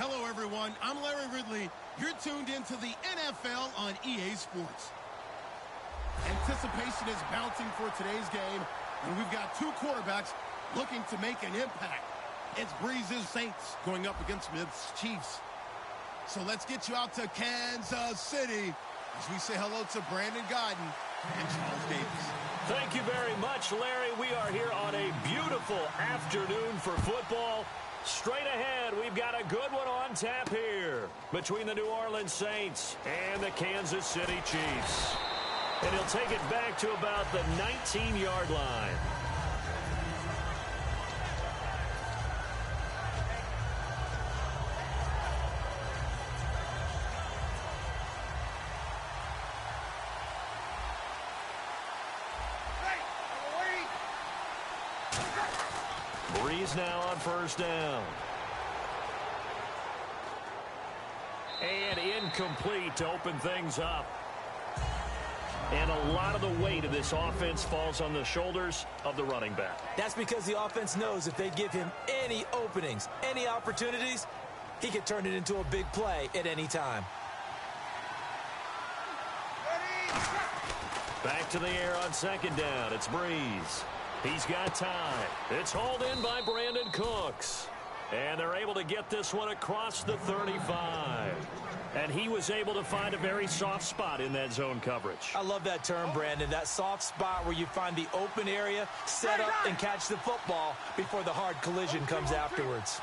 Hello, everyone. I'm Larry Ridley. You're tuned into the NFL on EA Sports. Anticipation is mounting for today's game, and we've got two quarterbacks looking to make an impact. It's Breeze's Saints going up against Smith's Chiefs. So let's get you out to Kansas City as we say hello to Brandon Godden and Charles Davis. Thank you very much, Larry. We are here on a beautiful afternoon for football. Straight ahead, we've got a good one on tap here between the New Orleans Saints and the Kansas City Chiefs. And he'll take it back to about the 19-yard line. Breeze now on first down. And incomplete to open things up. And a lot of the weight of this offense falls on the shoulders of the running back. That's because the offense knows if they give him any openings, any opportunities, he can turn it into a big play at any time. Back to the air on second down. It's Breeze. He's got time. It's hauled in by Brandon Cooks. And they're able to get this one across the 35. And he was able to find a very soft spot in that zone coverage. I love that term, Brandon. That soft spot where you find the open area, set up, and catch the football before the hard collision comes afterwards.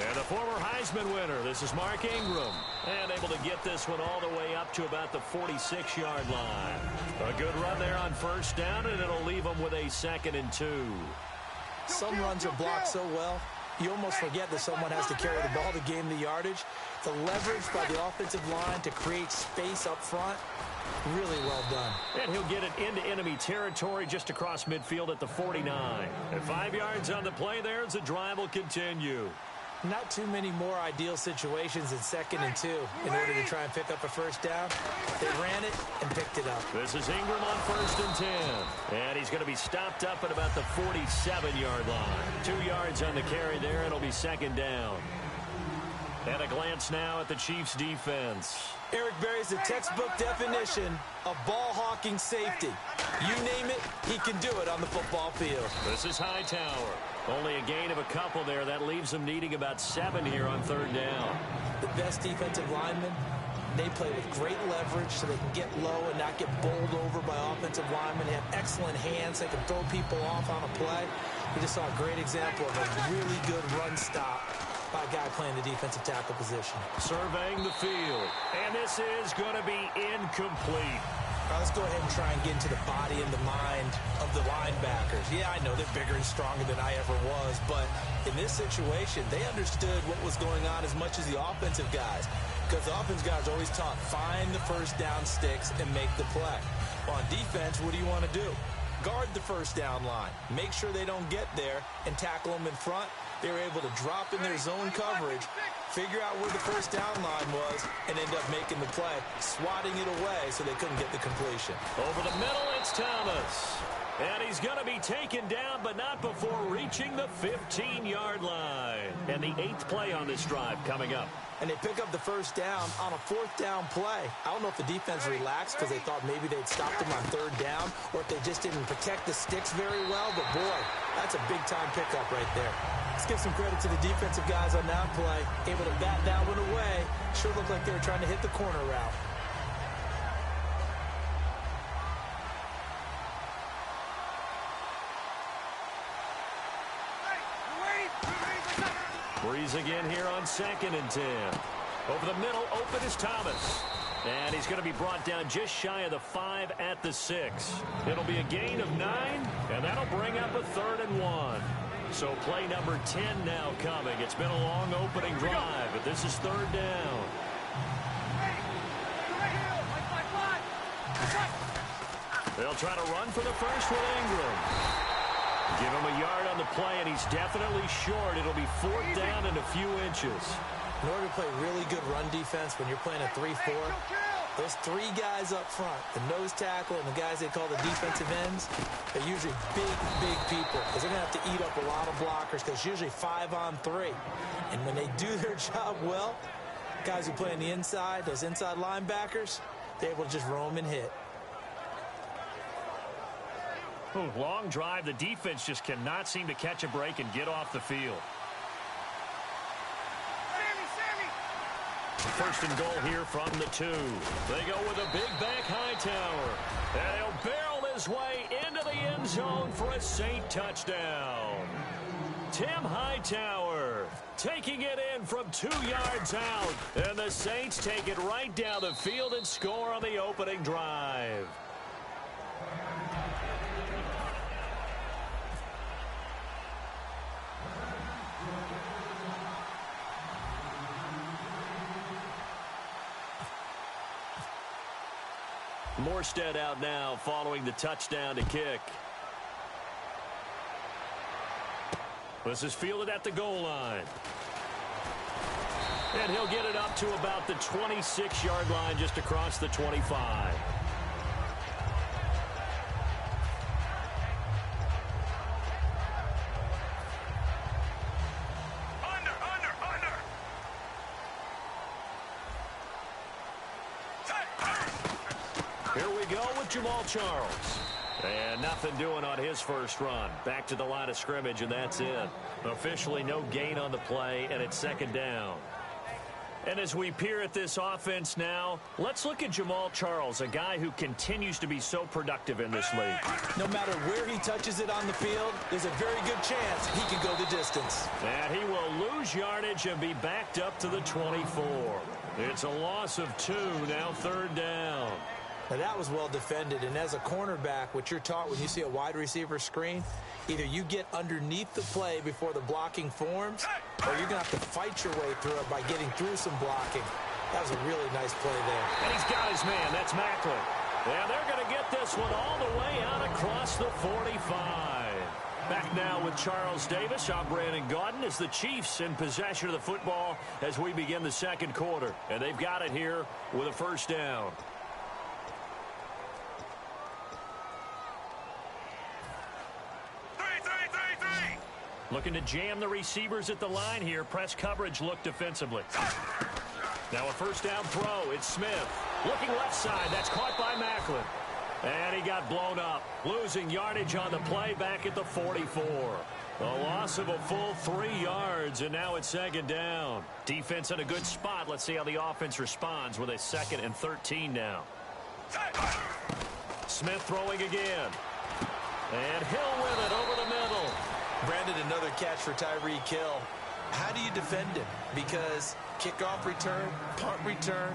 And the former Heisman winner, this is Mark Ingram. And able to get this one all the way up to about the 46-yard line. A good run there on first down, and it'll leave them with a 2nd and 2. Some runs are blocked so well, you almost forget that someone has to carry the ball to gain the yardage. The leverage by the offensive line to create space up front, really well done. And he'll get it into enemy territory just across midfield at the 49. And 5 yards on the play there as the drive will continue. Not too many more ideal situations in 2nd and 2 in order to try and pick up a first down. They ran it and picked it up. This is Ingram on 1st and 10. And he's going to be stopped up at about the 47-yard line. 2 yards on the carry there, and it'll be 2nd down. And a glance now at the Chiefs' defense. Eric Berry's the textbook definition of ball-hawking safety. You name it, he can do it on the football field. This is Hightower. Only a gain of a couple there. That leaves them needing about 7 here on 3rd down. The best defensive linemen, they play with great leverage so they can get low and not get bowled over by offensive linemen. They have excellent hands. They can throw people off on a play. We just saw a great example of a really good run stop by a guy playing the defensive tackle position. Surveying the field. And this is going to be incomplete. Let's go ahead and try and get into the body and the mind of the linebackers. Yeah, I know they're bigger and stronger than I ever was, but in this situation, they understood what was going on as much as the offensive guys, because the offensive guys are always taught, find the first down sticks and make the play. Well, on defense, what do you want to do? Guard the first down line. Make sure they don't get there and tackle them in front. They were able to drop in their zone coverage, figure out where the first down line was, and end up making the play, swatting it away so they couldn't get the completion. Over the middle, it's Thomas. And he's going to be taken down, but not before reaching the 15-yard line. And the 8th play on this drive coming up. And they pick up the first down on a 4th down play. I don't know if the defense relaxed because they thought maybe they'd stopped them on 3rd down, or if they just didn't protect the sticks very well. But, boy, that's a big-time pickup right there. Let's give some credit to the defensive guys on that play. Able to bat that one away. Sure looked like they were trying to hit the corner route. Breeze again here on 2nd and 10. Over the middle, open is Thomas. And he's going to be brought down just shy of the 5 at the 6. It'll be a gain of 9, and that'll bring up a 3rd and 1. So play number 10 now coming. It's been a long opening drive, but this is 3rd down. They'll try to run for the first with Ingram. Give him a yard on the play, and he's definitely short. It'll be 4th down and a few inches. In order to play really good run defense when you're playing a 3-4, Those three guys up front, the nose tackle and the guys they call the defensive ends, they're usually big, big people because they're going to have to eat up a lot of blockers because it's usually 5-on-3. And when they do their job well, guys who play on the inside, those inside linebackers, they're able to just roam and hit. Ooh, long drive. The defense just cannot seem to catch a break and get off the field. First and goal here from the 2. They go with a big back Hightower. And he'll barrel his way into the end zone for a Saint touchdown. Tim Hightower taking it in from 2 yards out. And the Saints take it right down the field and score on the opening drive. Morstead out now following the touchdown to kick. This is fielded at the goal line. And he'll get it up to about the 26-yard line just across the 25. Here we go with Jamal Charles. And nothing doing on his first run. Back to the line of scrimmage, and that's it. Officially no gain on the play, and it's second down. And as we peer at this offense now, let's look at Jamal Charles, a guy who continues to be so productive in this league. No matter where he touches it on the field, there's a very good chance he can go the distance. And he will lose yardage and be backed up to the 24. It's a loss of 2, now third down. Now, that was well defended, and as a cornerback, what you're taught when you see a wide receiver screen, either you get underneath the play before the blocking forms, or you're going to have to fight your way through it by getting through some blocking. That was a really nice play there. And he's got his man. That's Macklin. And they're going to get this one all the way out across the 45. Back now with Charles Davis. I'm Brandon Gaudin as the Chiefs in possession of the football as we begin the second quarter. And they've got it here with a first down. Looking to jam the receivers at the line here. Press coverage look defensively. Now a first down throw. It's Smith. Looking left side. That's caught by Macklin. And he got blown up. Losing yardage on the play back at the 44. A loss of a full 3 yards, and now it's second down. Defense in a good spot. Let's see how the offense responds with a 2nd and 13 now. Smith throwing again. And Hill with it over the middle. Brandon, another catch for Tyreek Hill. How do you defend him? Because kickoff return, punt return,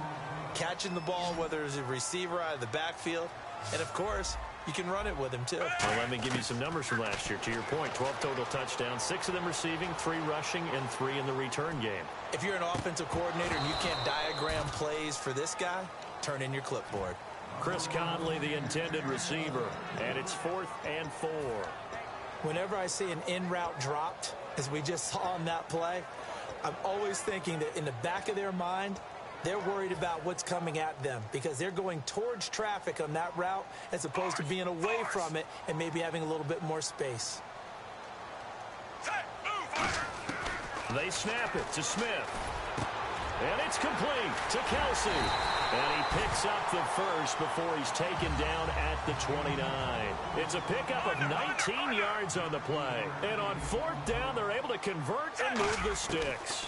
catching the ball, whether it's a receiver out of the backfield, and, of course, you can run it with him, too. Well, let me give you some numbers from last year. To your point, 12 total touchdowns, 6 of them receiving, 3 rushing, and 3 in the return game. If you're an offensive coordinator and you can't diagram plays for this guy, turn in your clipboard. Chris Conley, the intended receiver, and it's 4th and 4. Whenever I see an in-route dropped, as we just saw on that play, I'm always thinking that in the back of their mind, they're worried about what's coming at them because they're going towards traffic on that route as opposed to being away from it and maybe having a little bit more space. They snap it to Smith. And it's complete to Kelsey. And he picks up the first before he's taken down at the 29. It's a pickup of 19 yards on the play. And on 4th down, they're able to convert and move the sticks.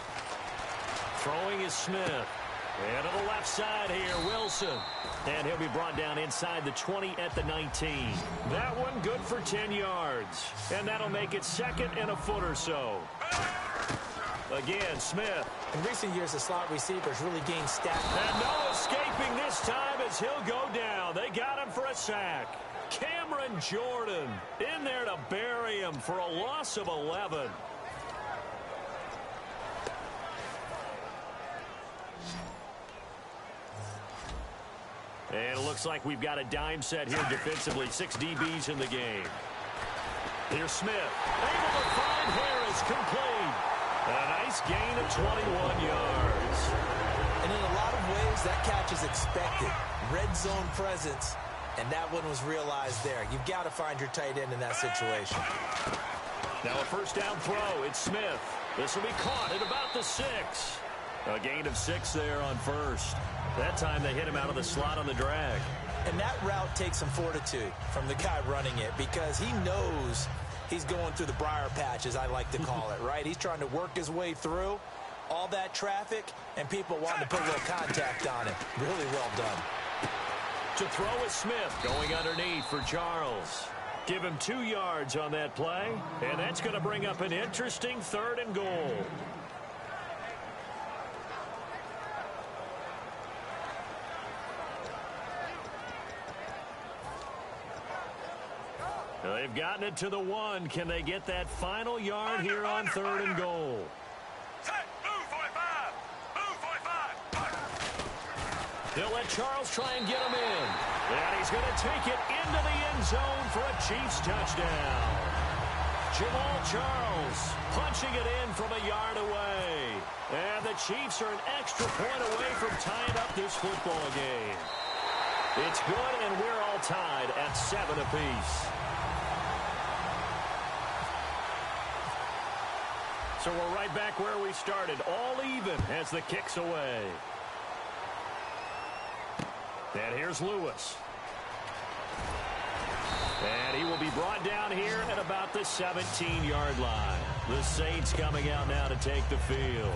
Throwing is Smith. And to the left side here, Wilson. And he'll be brought down inside the 20 at the 19. That one good for 10 yards. And that'll make it 2nd and a foot or so. Again, Smith. In recent years, the slot receivers really gained stat. And no escaping this time as he'll go down. They got him for a sack. Cameron Jordan in there to bury him for a loss of 11. And it looks like we've got a dime set here defensively. 6 DBs in the game. Here's Smith. Able to find Harris, complete. A nice gain of 21 yards. And in a lot of ways, that catch is expected. Red zone presence, and that one was realized there. You've got to find your tight end in that situation. Now a first down throw. It's Smith. This will be caught at about the 6. A gain of 6 there on first. That time they hit him out of the slot on the drag. And that route takes some fortitude from the guy running it because he knows he's going through the briar patch, as I like to call it, right? He's trying to work his way through all that traffic, and people wanting to put a little contact on it. Really well done. To throw is Smith going underneath for Charles. Give him 2 yards on that play, and that's going to bring up an interesting 3rd and goal. They've gotten it to the 1. Can they get that final yard here on 3rd and goal? They'll let Charles try and get him in. And he's going to take it into the end zone for a Chiefs touchdown. Jamal Charles punching it in from a yard away. And the Chiefs are an extra point away from tying up this football game. It's good, and we're all tied at 7 apiece. So we're right back where we started, all even as the kick's away. And here's Lewis. And he will be brought down here at about the 17-yard line. The Saints coming out now to take the field.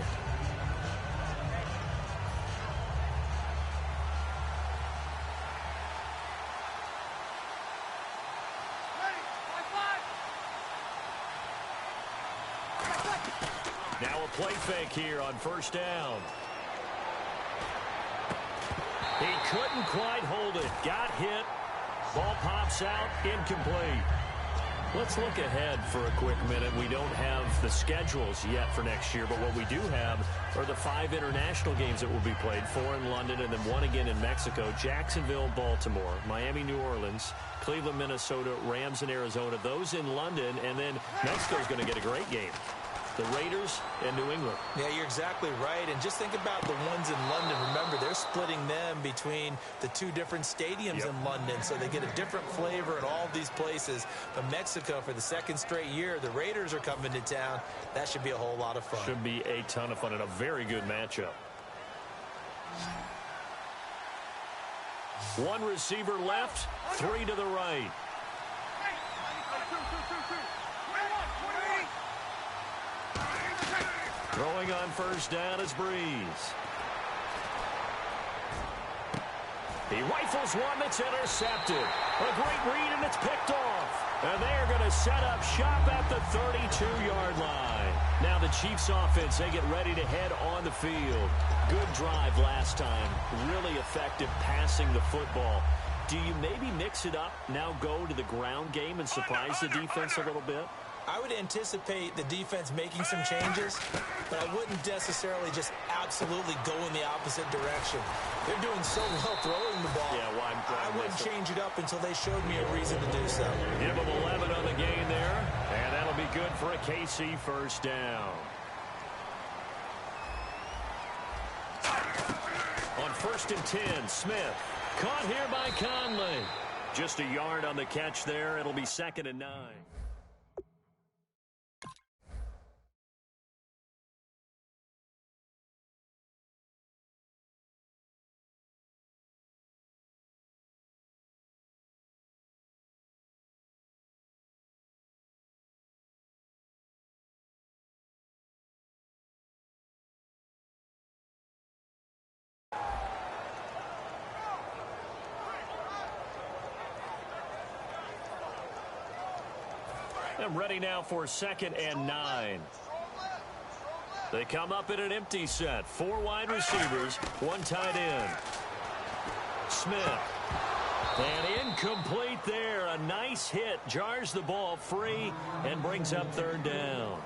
Now a play fake here on first down. He couldn't quite hold it. Got hit. Ball pops out. Incomplete. Let's look ahead for a quick minute. We don't have the schedules yet for next year, but what we do have are the 5 international games that will be played, 4 in London and then 1 again in Mexico, Jacksonville, Baltimore, Miami, New Orleans, Cleveland, Minnesota, Rams, and Arizona. Those in London, and then Mexico's going to get a great game. The Raiders and New England. Yeah, you're exactly right. And just think about the ones in London. Remember, they're splitting them between the 2 different stadiums in London, so they get a different flavor in all of these places. But Mexico, for the 2nd straight year, the Raiders are coming to town. That should be a whole lot of fun. Should be a ton of fun and a very good matchup. 1 receiver left, 3 to the right. Throwing on first down is Breeze. He rifles one that's intercepted. A great read, and it's picked off. And they are going to set up shop at the 32-yard line. Now the Chiefs offense, they get ready to head on the field. Good drive last time. Really effective passing the football. Do you maybe mix it up, now go to the ground game and surprise the defense a little bit? I would anticipate the defense making some changes, but I wouldn't necessarily just absolutely go in the opposite direction. They're doing so well throwing the ball. Yeah, well, I wouldn't change it up until they showed me a reason to do so. Give them 11 on the gain there, and that'll be good for a KC first down. On 1st and 10, Smith. Caught here by Conley. Just a yard on the catch there. It'll be 2nd and 9. And ready now for 2nd and 9. They come up in an empty set. 4 wide receivers, 1 tight end. Smith. And incomplete there. A nice hit. Jars the ball free and brings up 3rd down.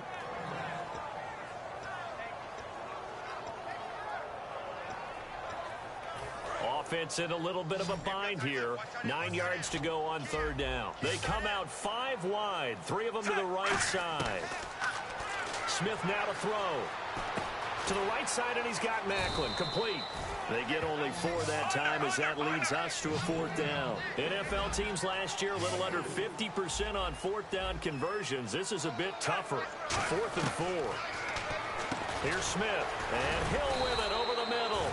Offense in a little bit of a bind here. 9 yards to go on 3rd down. They come out 5 wide. 3 of them to the right side. Smith now to throw. To the right side, and he's got Macklin. Complete. They get only 4 that time as that leads us to a 4th down. NFL teams last year a little under 50% on 4th down conversions. This is a bit tougher. 4th and 4. Here's Smith, and Hill with it over the middle.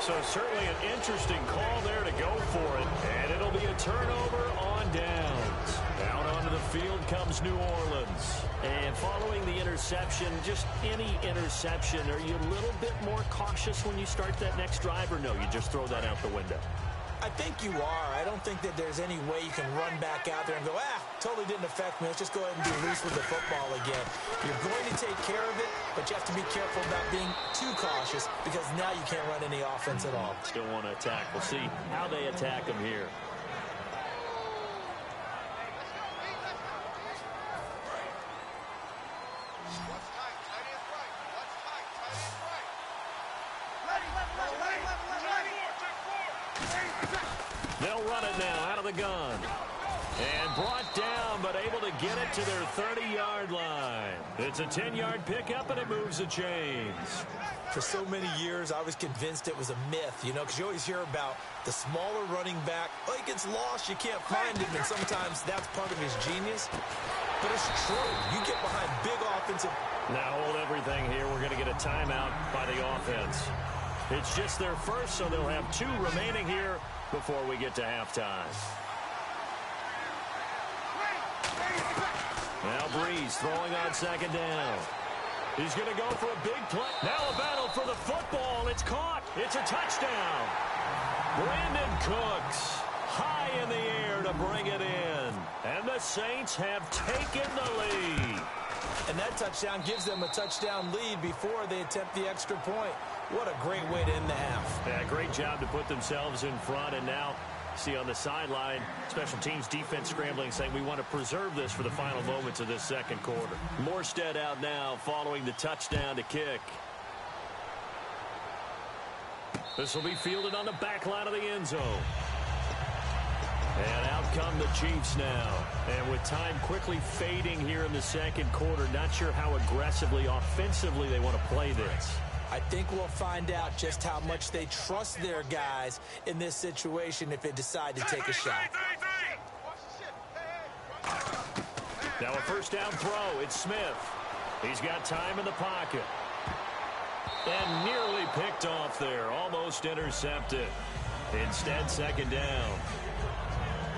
So certainly an interesting call there to go for it, and it'll be a turnover on downs. Out onto the field comes New Orleans. And following the interception, just any interception, are you a little bit more cautious when you start that next drive, or no, you just throw that out the window? I think you are. I don't think that there's any way you can run back out there and go, totally didn't affect me. Let's just go ahead and be loose with the football again. You're going to take care of it, but you have to be careful about being too cautious because now you can't run any offense at all. Still want to attack. We'll see how they attack them here. They'll run it now out of the gun. And brought down, but able to get it to their 30-yard line. It's a 10-yard pickup, and it moves the chains. For so many years, I was convinced it was a myth, because you always hear about the smaller running back. Oh, he gets lost, you can't find him, and sometimes that's part of his genius. But it's true. You get behind big offensive. Now hold everything here. We're going to get a timeout by the offense. It's just their first, so they'll have 2 remaining here before we get to halftime. Now Breeze throwing on 2nd down. He's going to go for a big play. Now a battle for the football. It's caught. It's a touchdown. Brandon Cooks high in the air to bring it in. And the Saints have taken the lead. And that touchdown gives them a touchdown lead before they attempt the extra point. What a great way to end the half. Yeah, great job to put themselves in front. And now, see on the sideline, special teams defense scrambling, saying we want to preserve this for the final moments of this second quarter. Morstead out now following the touchdown to kick. This will be fielded on the back line of the end zone. And out come the Chiefs now. And with time quickly fading here in the second quarter, not sure how aggressively, offensively they want to play this. I think we'll find out just how much they trust their guys in this situation if they decide to take a shot. Now a first down throw. It's Smith. He's got time in the pocket. And nearly picked off there. Almost intercepted. Instead, 2nd down.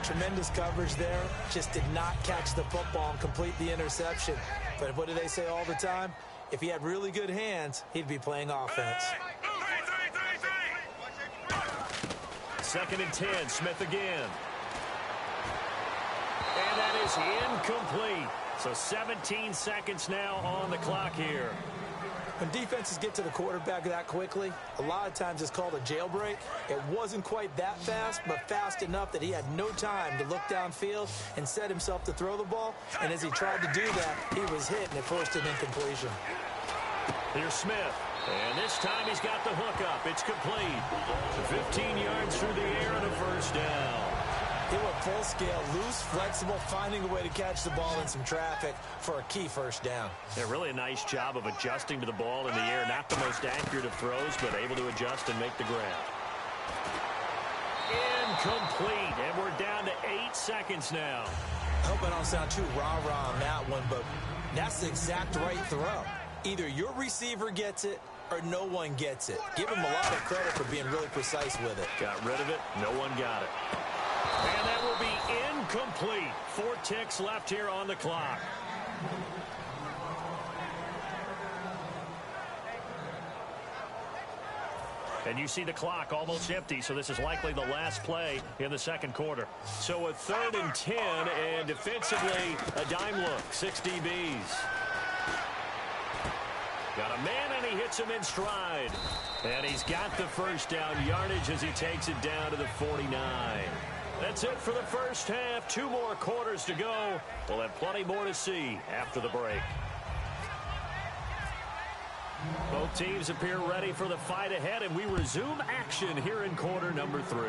Tremendous coverage there. Just did not catch the football and complete the interception. But what do they say all the time? If he had really good hands, he'd be playing offense. 2nd and 10. Smith again. And that is incomplete. So 17 seconds now on the clock here. When defenses get to the quarterback that quickly, a lot of times it's called a jailbreak. It wasn't quite that fast, but fast enough that he had no time to look downfield and set himself to throw the ball. And as he tried to do that, he was hit, and it forced an incompletion. Here's Smith. And this time he's got the hook up. It's complete. 15 yards through the air and a first down. He went full scale, loose, flexible, finding a way to catch the ball in some traffic for a key first down. Yeah, really a nice job of adjusting to the ball in the air. Not the most accurate of throws, but able to adjust and make the grab. Incomplete, and we're down to 8 seconds now. I hope I don't sound too rah-rah on that one, but that's the exact right throw. Either your receiver gets it or no one gets it. Give him a lot of credit for being really precise with it. Got rid of it. No one got it. And that will be incomplete. 4 ticks left here on the clock. And you see the clock almost empty, so this is likely the last play in the second quarter. So a 3rd and 10, and defensively, a dime look. 6 DBs. Got a man, and he hits him in stride. And he's got the first down yardage as he takes it down to the 49. That's it for the first half. 2 more quarters to go. We'll have plenty more to see after the break. Both teams appear ready for the fight ahead, and we resume action here in quarter number 3.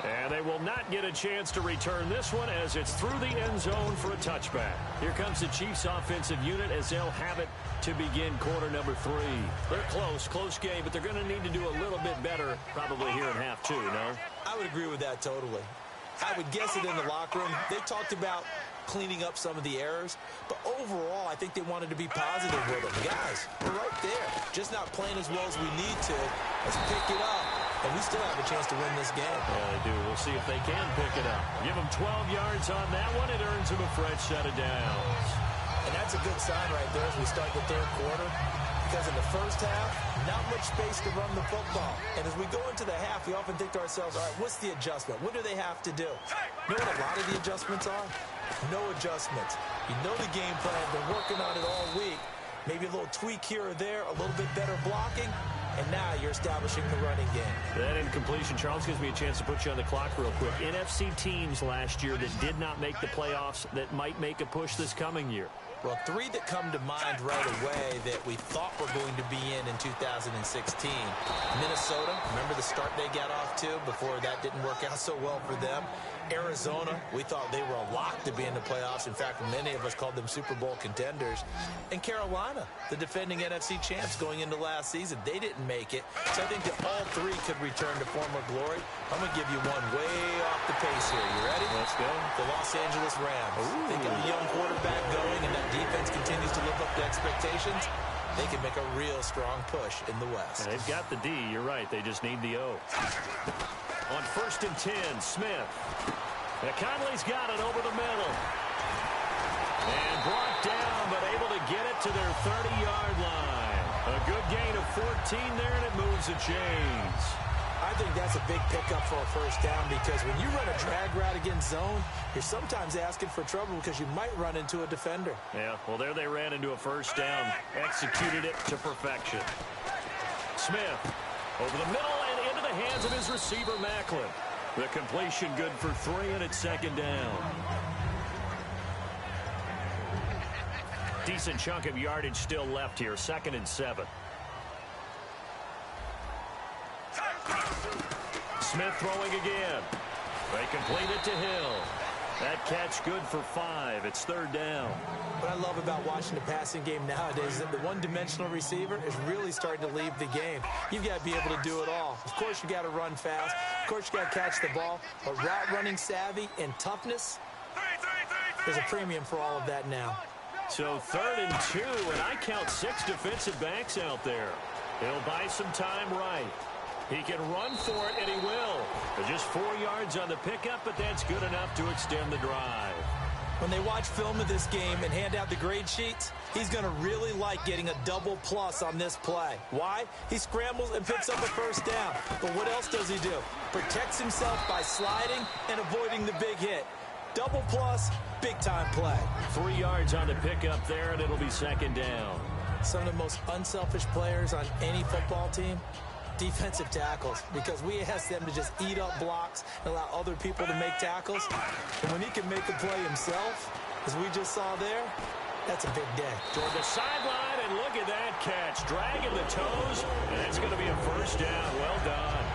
And they will not get a chance to return this one as it's through the end zone for a touchback. Here comes the Chiefs offensive unit as they'll have it to begin quarter number 3. They're close game, but they're going to need to do a little bit better probably here in half 2, no? I would agree with that totally. I would guess it in the locker room. They talked about cleaning up some of the errors, but overall, I think they wanted to be positive with them. Guys, we're right there. Just not playing as well as we need to. Let's pick it up, and we still have a chance to win this game. Yeah, they do. We'll see if they can pick it up. Give them 12 yards on that one. It earns them a fresh set of downs. And that's a good sign right there as we start the third quarter, because in the first half, not much space to run the football. And as we go into the half, we often think to ourselves, all right, what's the adjustment? What do they have to do? You know what a lot of the adjustments are? No adjustments. You know the game plan. Been working on it all week. Maybe a little tweak here or there, a little bit better blocking, and now you're establishing the running game. That incompletion, Charles, gives me a chance to put you on the clock real quick. NFC teams last year that did not make the playoffs that might make a push this coming year. Well, 3 that come to mind right away that we thought were going to be in 2016. Minnesota, remember the start they got off to before that didn't work out so well for them. Arizona, we thought they were a lock to be in the playoffs. In fact, many of us called them Super Bowl contenders. And Carolina, the defending NFC champs going into last season, they didn't make it. So I think that all 3 could return to former glory. I'm going to give you one way off the pace here. You ready? Let's go. The Los Angeles Rams. Ooh. They got a young quarterback going, and that defense continues to live up to expectations. They can make a real strong push in the West. And they've got the D. You're right. They just need the O. On 1st and 10, Smith. Conley's got it over the middle. And brought down, but able to get it to their 30-yard line. A good gain of 14 there, and it moves the chains. I think that's a big pickup for a first down because when you run a drag route against zone, you're sometimes asking for trouble because you might run into a defender. Yeah, well, there they ran into a first down. Executed it to perfection. Smith over the middle and into the hands of his receiver, Macklin. The completion good for 3, and it's 2nd down. Decent chunk of yardage still left here. 2nd and 7. Smith throwing again. They complete it to Hill. That catch good for 5. It's 3rd down. What I love about watching the passing game nowadays is that the one-dimensional receiver is really starting to leave the game. You've got to be able to do it all. Of course, you got to run fast. Of course, you got to catch the ball. But route running savvy and toughness, there's a premium for all of that now. So 3rd and 2, and I count 6 defensive backs out there. He'll buy some time right. He can run for it, and he will. They're just 4 yards on the pickup, but that's good enough to extend the drive. When they watch film of this game and hand out the grade sheets, he's going to really like getting a double plus on this play. Why? He scrambles and picks up a first down. But what else does he do? Protects himself by sliding and avoiding the big hit. Double plus, big-time play. 3 yards on the pickup there, and it'll be 2nd down. Some of the most unselfish players on any football team, defensive tackles, because we ask them to just eat up blocks and allow other people to make tackles. And when he can make a play himself, as we just saw there, that's a big day. Toward the sideline, and look at that catch. Dragging the toes, and it's going to be a first down. Well done.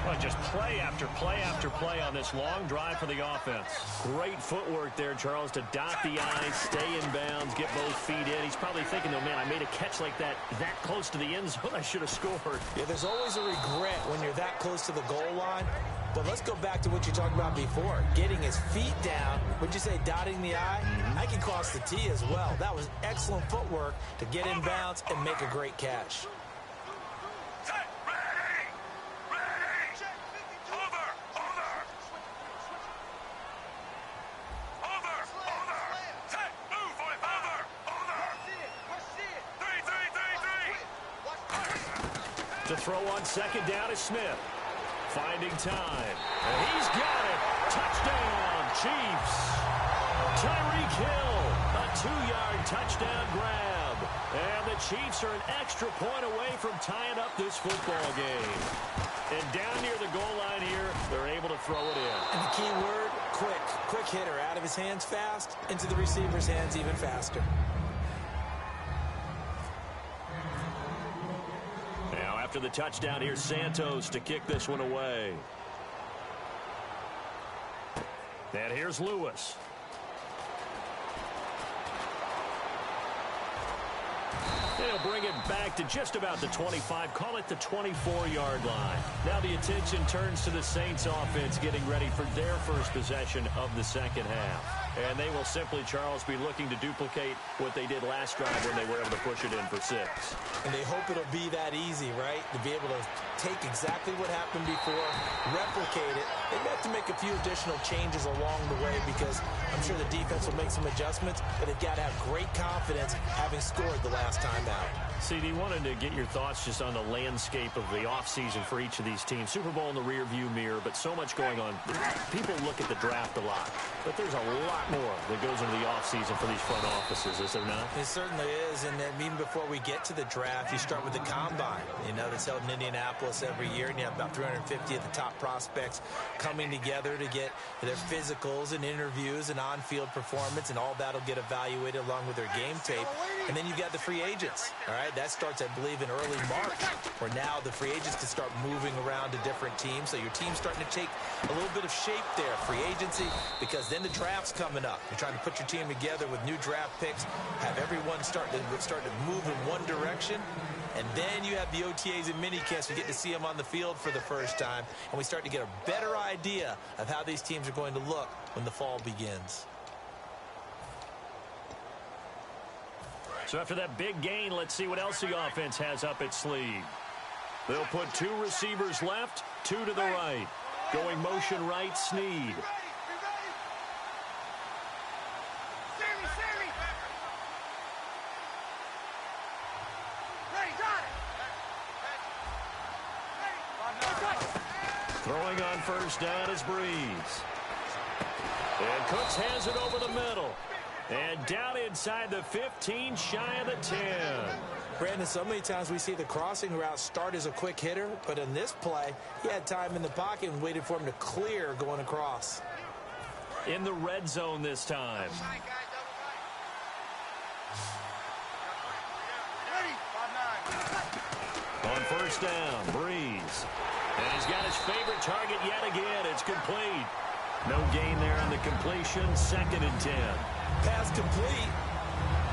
Well, just play after play after play on this long drive for the offense. Great footwork there, Charles, to dot the I, stay in bounds, get both feet in. He's probably thinking, though, man, I made a catch like that close to the end zone. I should have scored. Yeah, there's always a regret when you're that close to the goal line. But let's go back to what you talked about before. Getting his feet down, would you say dotting the I? That can cost the T as well. That was excellent footwork to get in bounds and make a great catch. To throw on 2nd down is Smith. Finding time. And he's got it. Touchdown, Chiefs. Tyreek Hill, a 2-yard touchdown grab. And the Chiefs are an extra point away from tying up this football game. And down near the goal line here, they're able to throw it in. And the key word, quick. Quick hitter, out of his hands fast, into the receiver's hands even faster. Now after the touchdown, here's Santos to kick this one away. And here's Lewis. They'll bring it back to just about the 25, call it the 24-yard line. Now the attention turns to the Saints offense getting ready for their first possession of the second half. And they will simply, Charles, be looking to duplicate what they did last drive when they were able to push it in for 6. And they hope it'll be that easy, right? To be able to take exactly what happened before, replicate it. They have to make a few additional changes along the way because I'm sure the defense will make some adjustments, but they've got to have great confidence having scored the last time out. CD, wanted to get your thoughts just on the landscape of the offseason for each of these teams. Super Bowl in the rearview mirror, but so much going on. People look at the draft a lot, but there's a lot more that goes into the offseason for these front offices, is there not? It certainly is, and then even before we get to the draft, you start with the combine. You know, that's held in Indianapolis every year, and you have about 350 of the top prospects coming together to get their physicals and interviews and on-field performance, and all that will get evaluated along with their game tape. And then you've got the free agents, all right? That starts, I believe, in early March, where now the free agents can start moving around to different teams. So your team's starting to take a little bit of shape there, free agency, because then the draft's coming up. You're trying to put your team together with new draft picks, have everyone start to move in one direction. And then you have the OTAs and minicamps. You get to see them on the field for the first time. And we start to get a better idea of how these teams are going to look when the fall begins. So after that big gain, let's see what else the offense has up its sleeve. They'll put 2 receivers left, 2 to the right. Going motion right, Snead. Throwing on first down is Breeze. And Cooks has it over the middle. And down inside the 15, shy of the 10. Brandon, so many times we see the crossing route start as a quick hitter, but in this play, he had time in the pocket and waited for him to clear going across. In the red zone this time. On first down, Breeze. And he's got his favorite target yet again. It's complete. No gain there on the completion. 2nd and 10. Pass complete,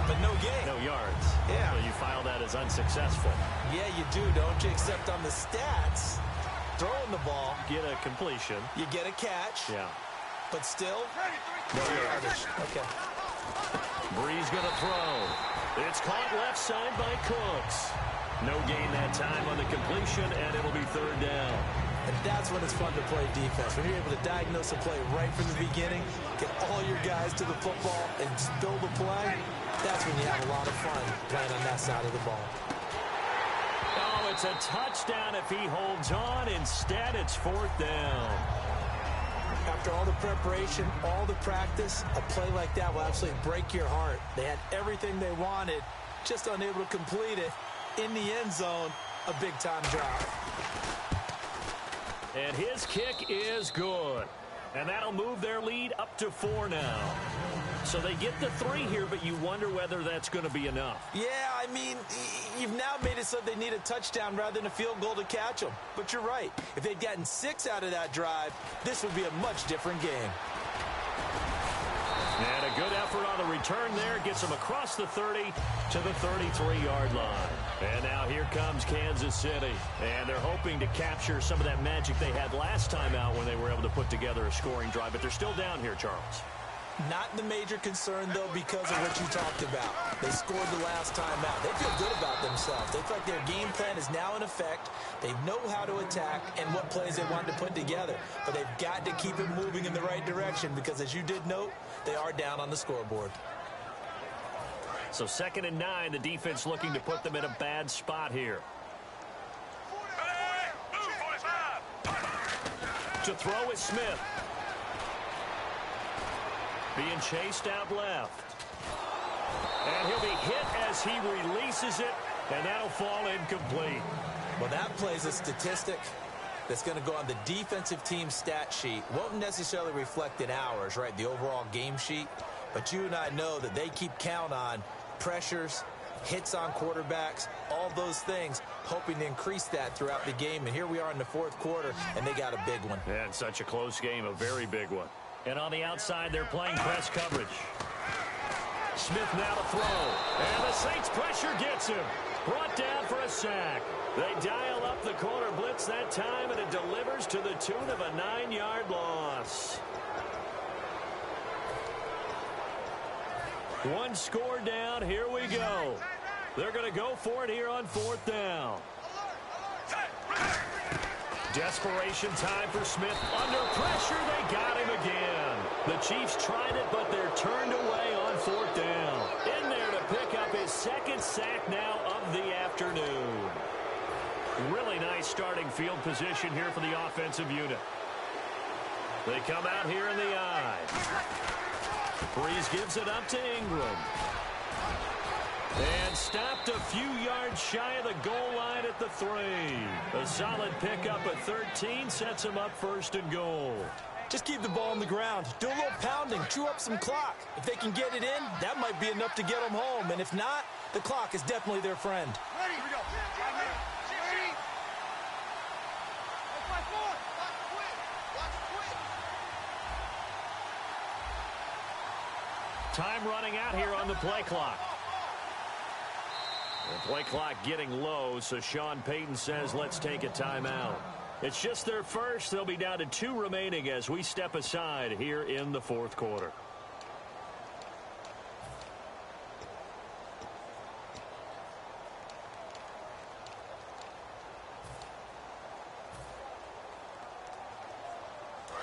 but no gain. No yards. Yeah. So you file that as unsuccessful. Yeah, you do, don't you? Except on the stats, throwing the ball. Get a completion. You get a catch. Yeah. But still, no yardage. Okay. Breeze going to throw. It's caught left side by Cooks. No gain that time on the completion, and it'll be 3rd down. And that's when it's fun to play defense. When you're able to diagnose a play right from the beginning, get all your guys to the football, and just build a play, that's when you have a lot of fun playing on that side of the ball. Oh, it's a touchdown if he holds on. Instead, it's 4th down. After all the preparation, all the practice, a play like that will absolutely break your heart. They had everything they wanted, just unable to complete it. In the end zone, a big-time drop. And his kick is good. And that'll move their lead up to 4 now. So they get the 3 here, but you wonder whether that's going to be enough. Yeah, I mean, you've now made it so they need a touchdown rather than a field goal to catch them. But you're right. If they'd gotten 6 out of that drive, this would be a much different game. And a good effort on the return there. Gets them across the 30 to the 33-yard line. And now here comes Kansas City. And they're hoping to capture some of that magic they had last time out when they were able to put together a scoring drive. But they're still down here, Charles. Not the major concern, though, because of what you talked about. They scored the last time out. They feel good about themselves. They feel like their game plan is now in effect. They know how to attack and what plays they want to put together. But they've got to keep it moving in the right direction because, as you did note, they are down on the scoreboard. So 2nd and 9, the defense looking to put them in a bad spot here. To throw is Smith. Being chased out left. And he'll be hit as he releases it, and that'll fall incomplete. Well, that plays a statistic that's going to go on the defensive team stat sheet. Won't necessarily reflect in ours, right, the overall game sheet. But you and I know that they keep count on pressures, hits on quarterbacks, all those things, hoping to increase that throughout the game. And here we are in the 4th quarter, and they got a big one. And such a close game, a very big one. And on the outside, they're playing press coverage. Smith now to throw. And the Saints pressure gets him. Brought down for a sack. They dial up the corner blitz that time, and it delivers to the tune of a 9-yard loss. One score down. Here we go. They're going to go for it here on 4th down. Desperation time for Smith. Under pressure, they got him again. The Chiefs tried it, but they're turned away on 4th down. In there to pick up his 2nd sack now of the afternoon. Really nice starting field position here for the offensive unit. They come out here in the I. Breeze gives it up to Ingram. And stopped a few yards shy of the goal line at the 3. A solid pickup at 13 sets him up 1st and goal. Just keep the ball on the ground. Do a little pounding. Chew up some clock. If they can get it in, that might be enough to get them home. And if not, the clock is definitely their friend. Ready? Here we go. Ready? Time running out here on the play clock. The play clock getting low, so Sean Payton says let's take a timeout. It's just their first. They'll be down to 2 remaining as we step aside here in the 4th quarter.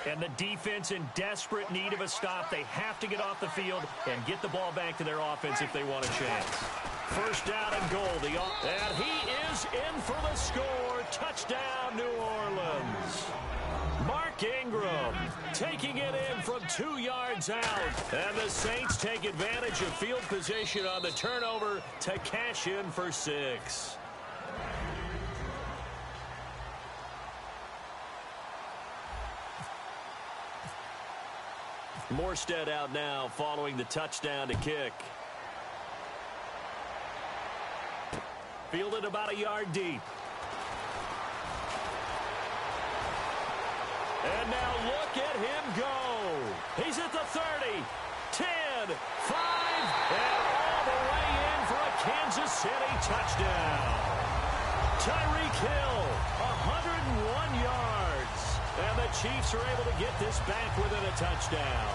And the defense in desperate need of a stop. They have to get off the field and get the ball back to their offense if they want a chance. 1st down and goal. And he is in for the score. Touchdown, New Orleans. Mark Ingram taking it in from 2 yards out. And the Saints take advantage of field position on the turnover to cash in for 6. Morstead out now following the touchdown to kick. Fielded about a yard deep. And now look at him go. He's at the 30, 10, 5, and all the way in for a Kansas City touchdown. Tyreek Hill, 101 yards. And the Chiefs are able to get this back within a touchdown.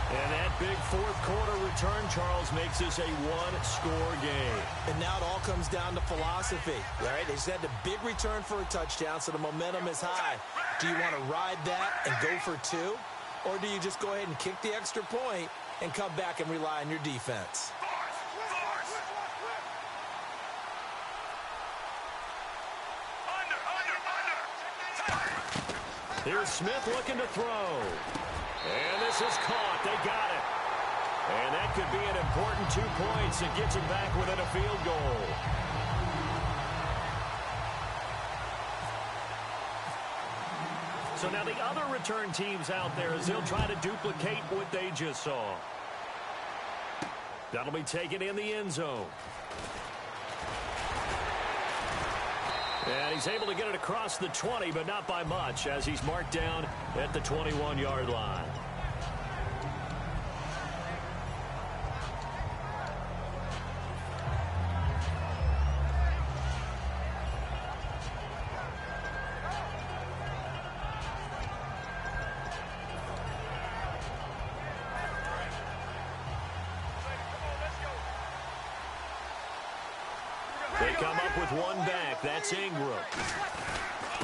And that big 4th quarter return, Charles, makes this a 1-score game. And now it all comes down to philosophy. All right, they just had a big return for a touchdown, so the momentum is high. Do you want to ride that and go for 2? Or do you just go ahead and kick the extra point and come back and rely on your defense? Here's Smith looking to throw. And this is caught. They got it. And that could be an important 2 points. It gets him back within a field goal. So now the other return teams out there as they'll try to duplicate what they just saw. That'll be taken in the end zone. And he's able to get it across the 20, but not by much, as he's marked down at the 21-yard line. They come up with one back. That's Ingram.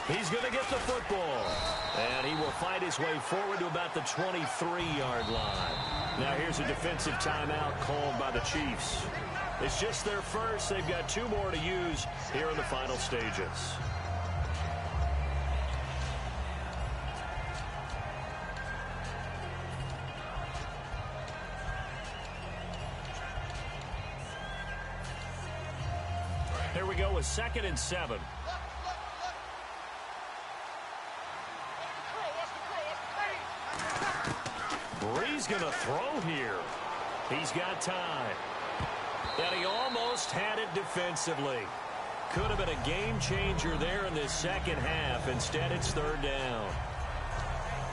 He's going to get the football. And he will fight his way forward to about the 23-yard line. Now here's a defensive timeout called by the Chiefs. It's just their first. They've got 2 more to use here in the final stages. Here we go with 2nd and 7. Breeze going to throw here. He's got time. And he almost had it defensively. Could have been a game changer there in this second half. Instead, it's 3rd down.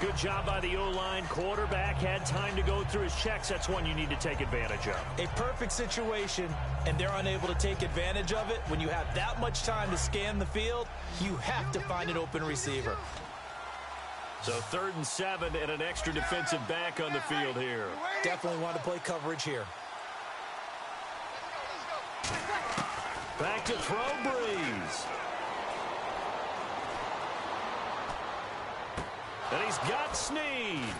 Good job by the O-line. Quarterback had time to go through his checks. That's one you need to take advantage of. A perfect situation, and they're unable to take advantage of it. When you have that much time to scan the field, you have to find an open receiver. So 3rd and 7 and an extra defensive back on the field here. Definitely want to play coverage here. Back to throw, Breeze. And he's got Snead.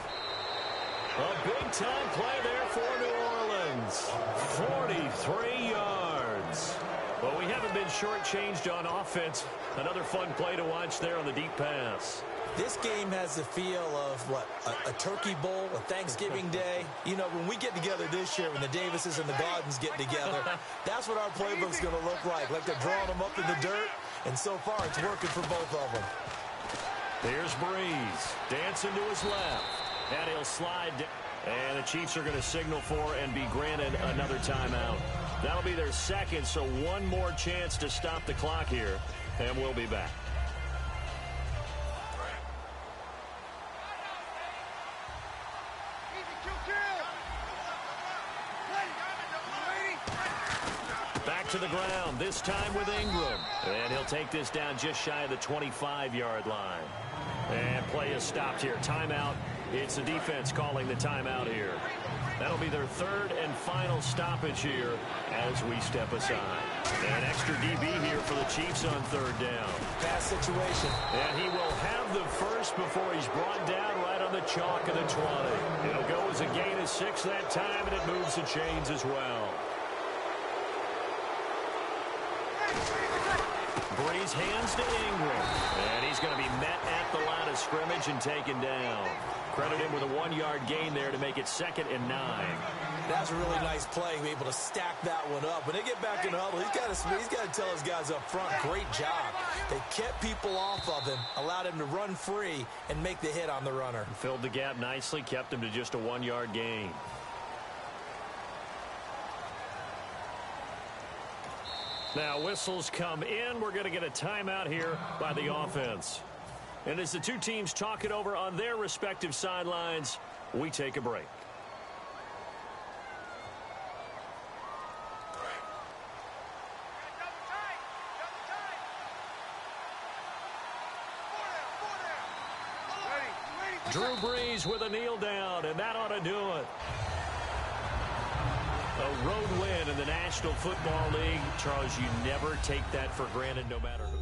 A big-time play there for New Orleans. 43 yards. Well, we haven't been shortchanged on offense. Another fun play to watch there on the deep pass. This game has the feel of, what, a turkey bowl, a Thanksgiving day. You know, when we get together this year, when the Davises and the Gardens get together, that's what our playbook's going to look like. Like they're drawing them up in the dirt, and so far it's working for both of them. Here's Breeze, dancing to his left, and he'll slide down. And the Chiefs are going to signal for and be granted another timeout. That'll be their second, so one more chance to stop the clock here, and we'll be back. Back to the ground, this time with Ingram. And he'll take this down just shy of the 25-yard line. And play is stopped here. Timeout. It's the defense calling the timeout here. That'll be their 3rd and final stoppage here as we step aside. An extra DB here for the Chiefs on 3rd down. Pass situation. And he will have the first before he's brought down right on the chalk of the 20. It'll go as a gain of 6 that time, and it moves the chains as well. Breeze hands to Ingram, and he's going to be met at the line of scrimmage and taken down. Credit him with a 1-yard gain there to make it 2nd and 9. That's a really nice play, be able to stack that one up. When they get back in the huddle, he's got to tell his guys up front, great job. They kept people off of him, allowed him to run free and make the hit on the runner. Filled the gap nicely, kept him to just a 1-yard gain. Now whistles come in. We're going to get a timeout here by the offense. And as the two teams talk it over on their respective sidelines, we take a break. Drew Brees with a kneel down, and that ought to do it. A road win in the National Football League. Charles, you never take that for granted no matter who.